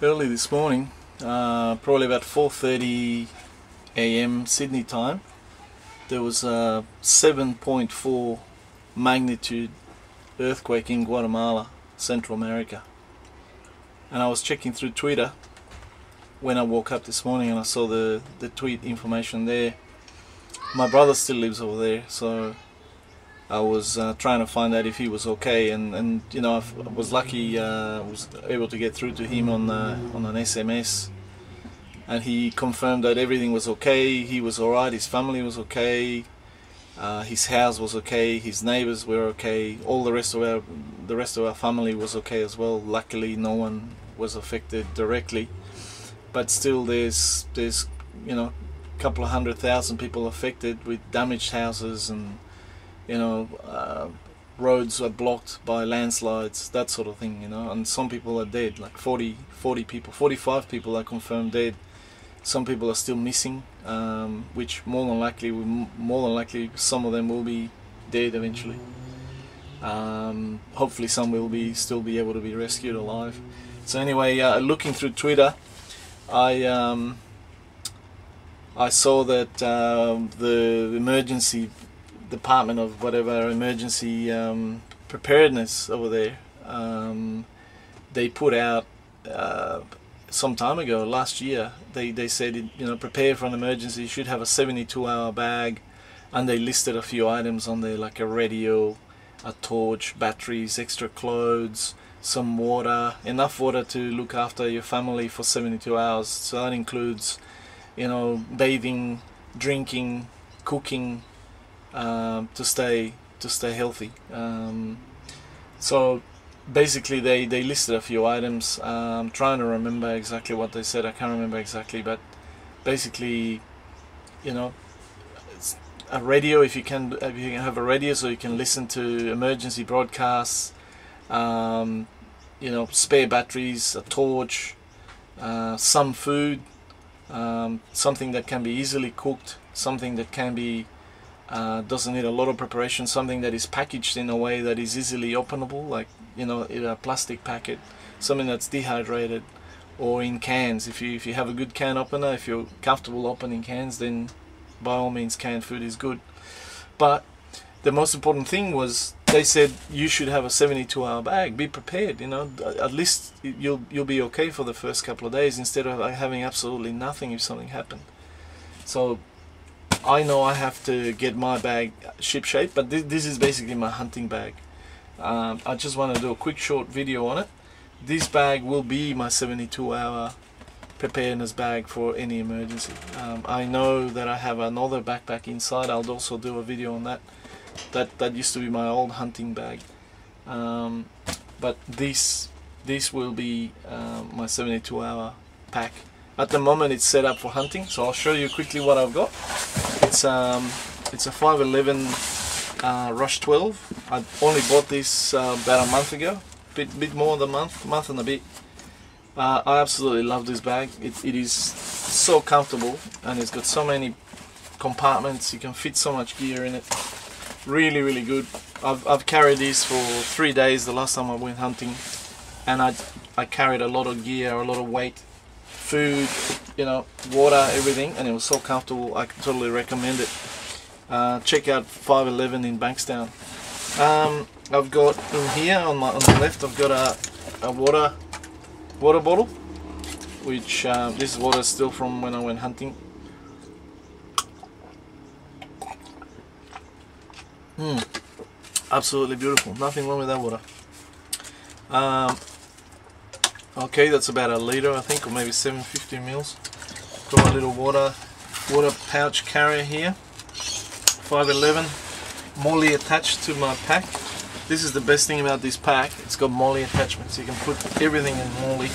Early this morning, probably about 4:30 a.m. Sydney time, there was a 7.4 magnitude earthquake in Guatemala, Central America. And I was checking through Twitter when I woke up this morning, and I saw the tweet information there. My brother still lives over there, so I was trying to find out if he was okay, and you know, I was lucky, was able to get through to him on an SMS, and he confirmed that everything was okay. He was alright, his family was okay, his house was okay, his neighbors were okay, all the rest of our family was okay as well. Luckily no one was affected directly, but still there's you know, a couple of 100,000 people affected, with damaged houses, and you know, roads are blocked by landslides, that sort of thing, you know, and some people are dead, like 40 people, 45 people are confirmed dead. Some people are still missing, which more than likely some of them will be dead eventually. Hopefully some will still be able to be rescued alive. So anyway, looking through Twitter, I saw that the emergency department of whatever emergency preparedness over there, they put out some time ago, last year, they said, you know, prepare for an emergency, you should have a 72-hour bag, and they listed a few items on there, like a radio, a torch, batteries, extra clothes, some water, enough water to look after your family for 72 hours. So that includes, you know, bathing, drinking, cooking, to stay healthy. So basically they listed a few items. I'm trying to remember exactly what they said. I can't remember exactly, but basically, you know, it's a radio, if you can have a radio so you can listen to emergency broadcasts, you know, spare batteries, a torch, some food, something that can be easily cooked, something that can be doesn't need a lot of preparation, something that is packaged in a way that is easily openable, like, you know, in a plastic packet, something that's dehydrated, or in cans. If you have a good can opener, if you're comfortable opening cans, then by all means canned food is good. But the most important thing was, they said you should have a 72-hour bag. Be prepared, you know, at least you'll be okay for the first couple of days, instead of having absolutely nothing if something happened. So I know I have to get my bag ship shape, but this is basically my hunting bag. I just want to do a quick short video on it. This bag will be my 72-hour preparedness bag for any emergency. I know that I have another backpack inside. I'll also do a video on that. That used to be my old hunting bag, but this will be my 72-hour pack. At the moment it's set up for hunting, so I'll show you quickly what I've got. It's a 511 Rush 12. I only bought this about a month ago, bit more than a month and a bit. I absolutely love this bag. It is so comfortable, and it's got so many compartments. You can fit so much gear in it. Really good. I've carried this for 3 days the last time I went hunting, and I carried a lot of gear, a lot of weight, food, you know, water, everything, and it was so comfortable. I can totally recommend it. Check out 511 in Bankstown. I've got in here on the left, I've got a water bottle, which this water is still from when I went hunting. Absolutely beautiful. Nothing wrong with that water. Okay, that's about a litre, I think, or maybe 750 mils. Got a little water pouch carrier here. 511 molly attached to my pack. This is the best thing about this pack. It's got molly attachments. You can put everything in molly,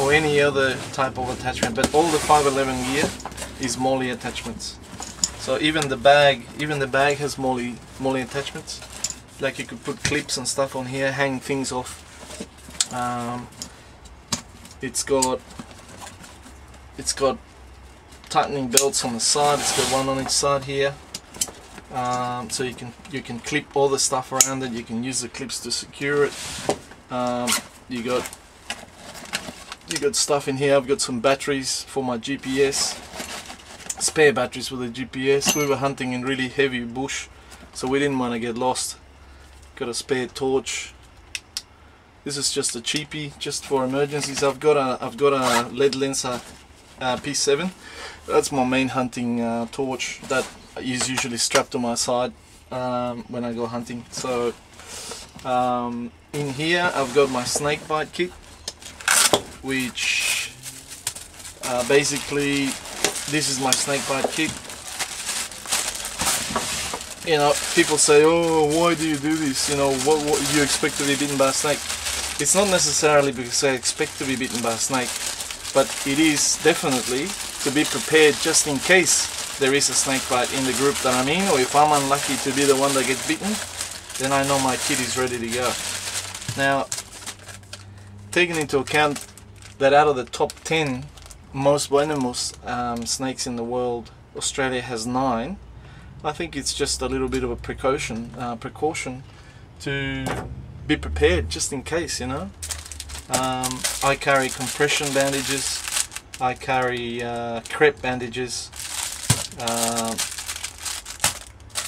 or any other type of attachment, but all the 511 gear is molly attachments. So even the bag has molly attachments. Like, you could put clips and stuff on here, hang things off. It's got tightening belts on the side. It's got one on each side here. So you can clip all the stuff around it. You can use the clips to secure it. You got you got stuff in here. I've got some batteries for my GPS, spare batteries for the GPS. We were hunting in really heavy bush, so we didn't want to get lost. Got a spare torch. This is just a cheapie, just for emergencies. I've got a lead Lenser P7. That's my main hunting torch that is usually strapped to my side when I go hunting. So in here I've got my Snakebite Kit, which basically this is my Snakebite Kit. You know, people say, oh, why do you do this? You know, what you expect to be bitten by a snake? It's not necessarily because I expect to be bitten by a snake, but it is definitely to be prepared just in case there is a snake bite in the group that I'm in, or if I'm unlucky to be the one that gets bitten, then I know my kit is ready to go. Now, taking into account that out of the top 10 most venomous snakes in the world, Australia has 9. I think it's just a little bit of a precaution to be prepared just in case, you know. I carry compression bandages, I carry crepe bandages,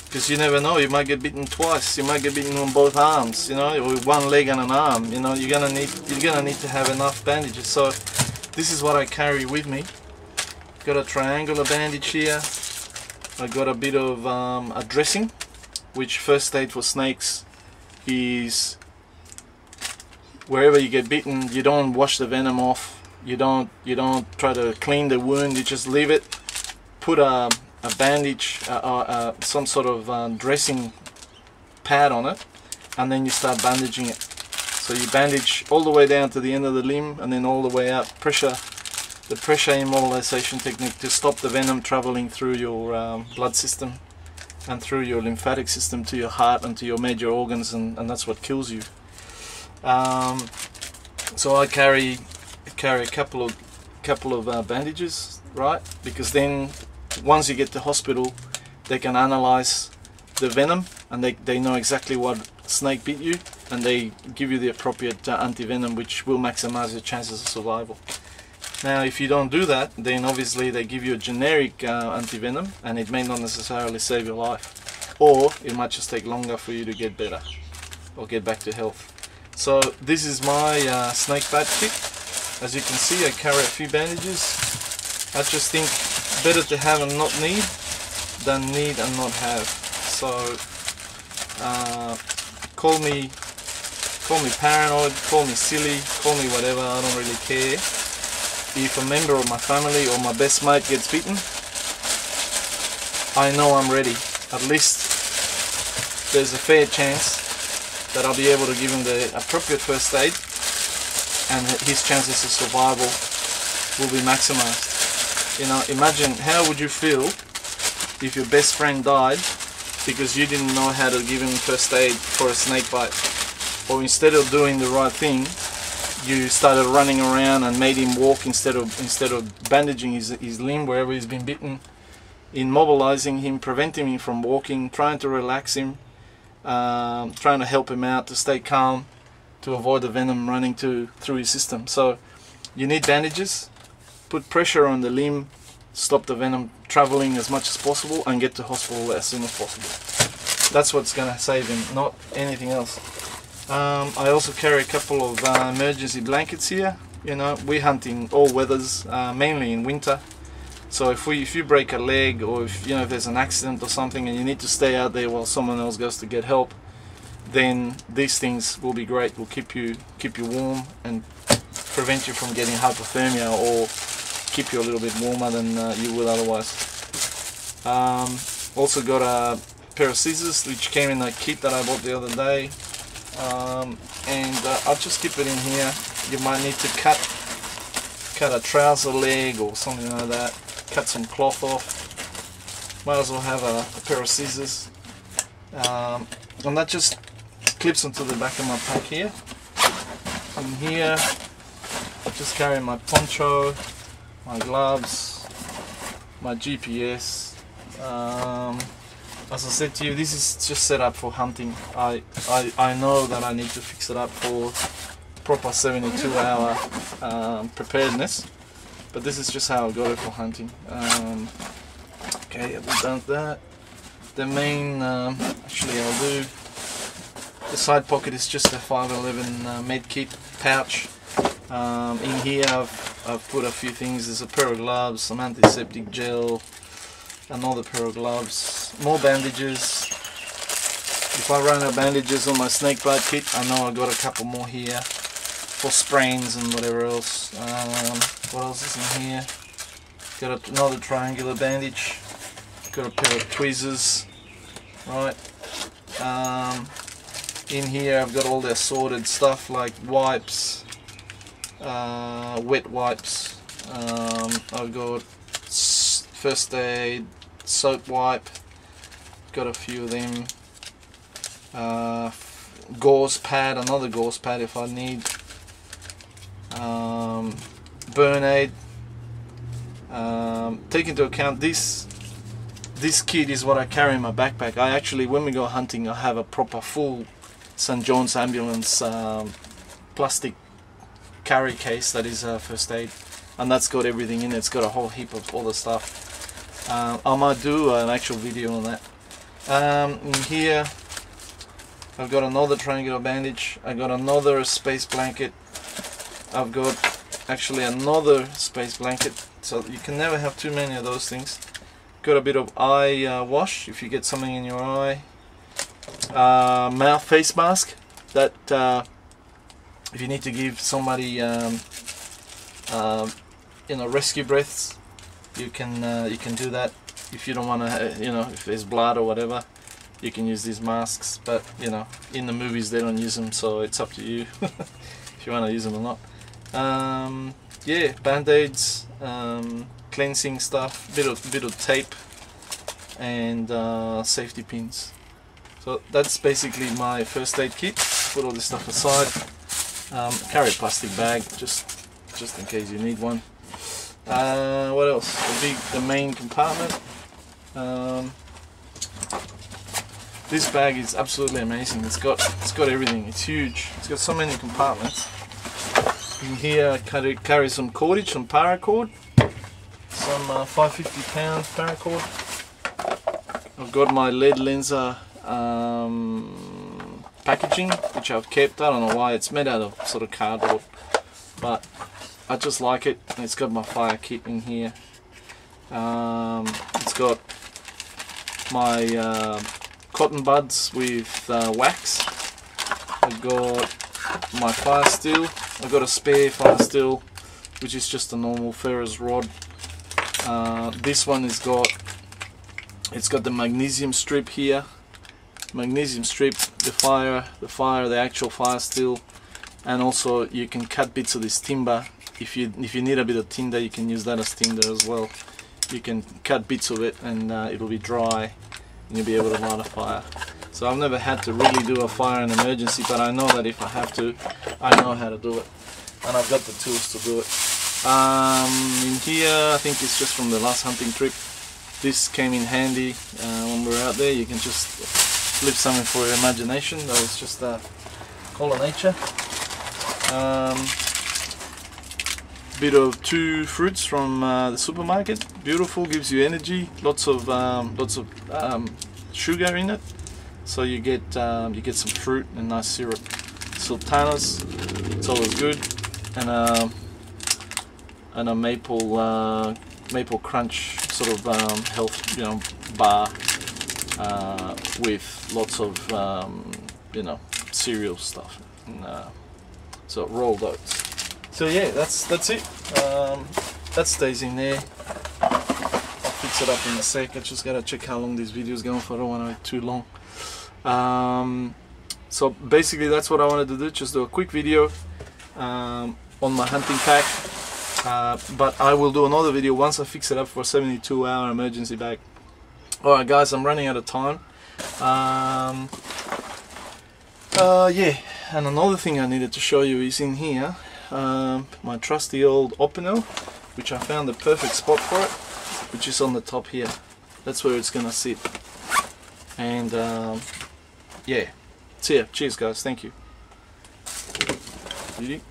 because you never know, you might get bitten twice, you might get bitten on both arms, you know, or one leg and an arm. You know, you're gonna need to have enough bandages. So this is what I carry with me. Got a triangular bandage here. I got a bit of a dressing, which first aid for snakes is wherever you get bitten, you don't wash the venom off, you don't try to clean the wound, you just leave it, put a bandage, some sort of dressing pad on it, and then you start bandaging it. So you bandage all the way down to the end of the limb and then all the way out. The pressure immobilization technique to stop the venom traveling through your blood system and through your lymphatic system to your heart and to your major organs, and that's what kills you. So I carry a couple of bandages, right? Because then once you get to hospital, they can analyze the venom and they know exactly what snake bit you, and they give you the appropriate anti-venom, which will maximize your chances of survival. Now, if you don't do that, then obviously they give you a generic anti-venom, and it may not necessarily save your life, or it might just take longer for you to get better or get back to health. So this is my Snakebite Kit. As you can see, I carry a few bandages. I just think better to have and not need than need and not have. So call me paranoid, call me silly, call me whatever, I don't really care. If a member of my family or my best mate gets bitten, I know I'm ready. At least there's a fair chance that I'll be able to give him the appropriate first aid, and his chances of survival will be maximized. You know, imagine how would you feel if your best friend died because you didn't know how to give him first aid for a snake bite, or instead of doing the right thing, you started running around and made him walk instead of bandaging his limb wherever he's been bitten, immobilizing him, preventing him from walking, trying to relax him, trying to help him out to stay calm, to avoid the venom running through his system. So you need bandages, put pressure on the limb, stop the venom traveling as much as possible, and get to hospital as soon as possible. That's what's going to save him, not anything else. I also carry a couple of emergency blankets here. You know, we hunt in all weathers, mainly in winter. So if you break a leg, or if there's an accident or something and you need to stay out there while someone else goes to get help, then these things will be great. Will keep you warm and prevent you from getting hypothermia, or keep you a little bit warmer than you would otherwise. Also got a pair of scissors which came in that kit that I bought the other day. And I'll just keep it in here. You might need to cut a trouser leg or something like that, cut some cloth off. Might as well have a pair of scissors, and that just clips onto the back of my pack here. In here I just carry my poncho, my gloves, my GPS. As I said to you, this is just set up for hunting. I know that I need to fix it up for proper 72 hour preparedness, but this is just how I got it for hunting. Okay, I've done that. The main, actually I'll do, the side pocket is just a 511 med kit pouch. In here I've put a few things. There's a pair of gloves, some antiseptic gel, another pair of gloves, more bandages. If I run out of bandages on my Snakebite kit, I know I got a couple more here for sprains and whatever else. What else is in here? Got another triangular bandage. Got a pair of tweezers. Right. In here I've got all the assorted stuff like wipes, wet wipes. I've got first aid, soap wipe. Got a few of them. Gauze pad, another gauze pad if I need. Burn aid. Take into account this kit is what I carry in my backpack. I actually, when we go hunting, I have a proper full St. John's ambulance plastic carry case that is first aid, and that's got everything in it. It's got a whole heap of all the stuff. I might do an actual video on that. In here I've got another triangular bandage. I got another space blanket. I've got actually another space blanket, so you can never have too many of those things. Got a bit of eye wash if you get something in your eye. Mouth face mask that if you need to give somebody you know, rescue breaths, you can do that. If you don't want to, you know, if there's blood or whatever, you can use these masks, but you know, in the movies they don't use them, so it's up to you if you want to use them or not. Yeah, band-aids, cleansing stuff, bit of tape, and safety pins. So that's basically my first aid kit. Put all this stuff aside. Carry a plastic bag just in case you need one. What else? The main compartment. This bag is absolutely amazing. It's got everything. It's huge. It's got so many compartments. In here I carry some cordage, some paracord, some 550-pound paracord. I've got my lead lenser packaging, which I've kept. I don't know why, it's made out of sort of cardboard, but I just like it. And it's got my fire kit in here. It's got my cotton buds with wax. I've got my fire steel. I've got a spare fire steel, which is just a normal ferrous rod. This one it's got the magnesium strip here. Magnesium strip, the actual fire steel, and also you can cut bits of this timber. If you need a bit of tinder, you can use that as tinder as well. You can cut bits of it and it'll be dry and you'll be able to light a fire. So I've never had to really do a fire in emergency, but I know that if I have to, I know how to do it, and I've got the tools to do it. In here, I think it's just from the last hunting trip. This came in handy when we were out there. You can just leave something for your imagination. That was just call of nature. Bit of 2 fruits from the supermarket. Beautiful, gives you energy. Lots of sugar in it. So you get some fruit and nice syrup. Sultanas, it's always good, and a maple crunch sort of health, you know, bar with lots of cereal stuff. And, so rolled oats. So yeah, that's it. That stays in there. I'll fix it up in a sec. I just gotta check how long this video is going for. I don't want to make it too long. So basically that's what I wanted to do, just do a quick video on my hunting pack, but I will do another video once I fix it up for a 72-hour emergency bag. Alright guys, I'm running out of time. Yeah, and another thing I needed to show you is in here, my trusty old Opinel, which I found the perfect spot for it, which is on the top here. That's where it's gonna sit. And yeah, see ya. Cheers guys, thank you. Beauty.